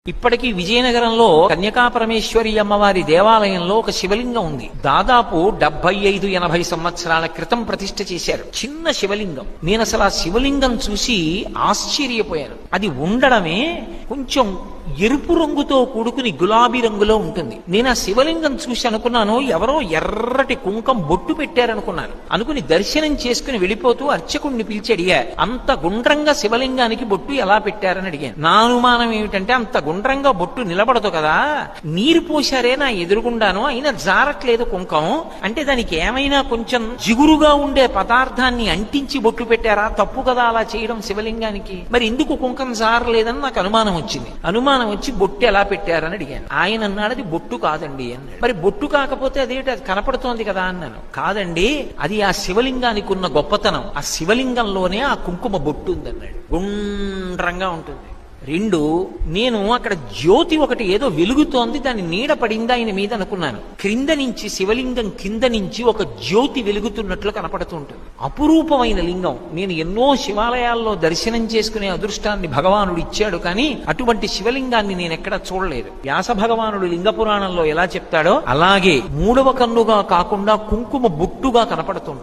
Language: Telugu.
ఇప్పటికీ విజయనగరంలో కన్యకా పరమేశ్వరి అమ్మవారి దేవాలయంలో ఒక శివలింగం ఉంది. దాదాపు 75-80 సంవత్సరాల క్రితం ప్రతిష్ఠ చేశారు. చిన్న శివలింగం. నేను అసలు ఆ శివలింగం చూసి ఆశ్చర్యపోయాను. అది ఉండడమే కొంచెం ఎరుపు రంగుతో కూడుకుని గులాబీ రంగులో ఉంటుంది. నేను ఆ శివలింగం చూసి అనుకున్నాను, ఎవరో ఎర్రటి కుంకం బొట్టు పెట్టారనుకున్నాను. అనుకుని దర్శనం చేసుకుని వెళ్ళిపోతూ అర్చకుడిని పిలిచి అడిగా, అంత గుండ్రంగా శివలింగానికి బొట్టు ఎలా పెట్టారని అడిగాను. నా అనుమానం ఏమిటంటే, అంత గుండ్రంగా బొట్టు నిలబడదు కదా, నీరు పోశారే నా ఎదురుగుండాను, అయినా జారట్లేదు కుంకం అంటే దానికి ఏమైనా కొంచెం జిగురుగా ఉండే పదార్థాన్ని అంటించి బొట్టు పెట్టారా? తప్పు కదా అలా చేయడం శివలింగానికి. మరి ఎందుకు కుంకం జారలేదని నాకు అనుమానం వచ్చింది. అనుమానం వచ్చి బొట్టు ఎలా పెట్టారని అడిగాను. ఆయన అన్నాడు, అది బొట్టు కాదండి అన్నాడు. మరి బొట్టు కాకపోతే అదేంటి, అది కనపడుతోంది కదా అన్నాను. కాదండి, అది ఆ శివలింగానికి ఉన్న గొప్పతనం. ఆ శివలింగంలోనే ఆ కుంకుమ బొట్టు ఉందన్నాడు. గుండ్రంగా ఉంటుంది. 2, నేను అక్కడ జ్యోతి ఒకటి ఏదో వెలుగుతోంది, దాని నీడ పడింది ఆయన మీద అనుకున్నాను. క్రింద నుంచి శివలింగం కింద నుంచి ఒక జ్యోతి వెలుగుతున్నట్లు కనపడుతూ ఉంటుంది. అపురూపమైన లింగం. నేను ఎన్నో శివాలయాల్లో దర్శనం చేసుకునే అదృష్టాన్ని భగవానుడు ఇచ్చాడు, కానీ అటువంటి శివలింగాన్ని నేను ఎక్కడా చూడలేదు. వ్యాస భగవానుడు లింగ పురాణంలో ఎలా చెప్తాడో అలాగే 3వ కన్నుగా కాకుండా కుంకుమ బొట్టుగా కనపడుతుంది.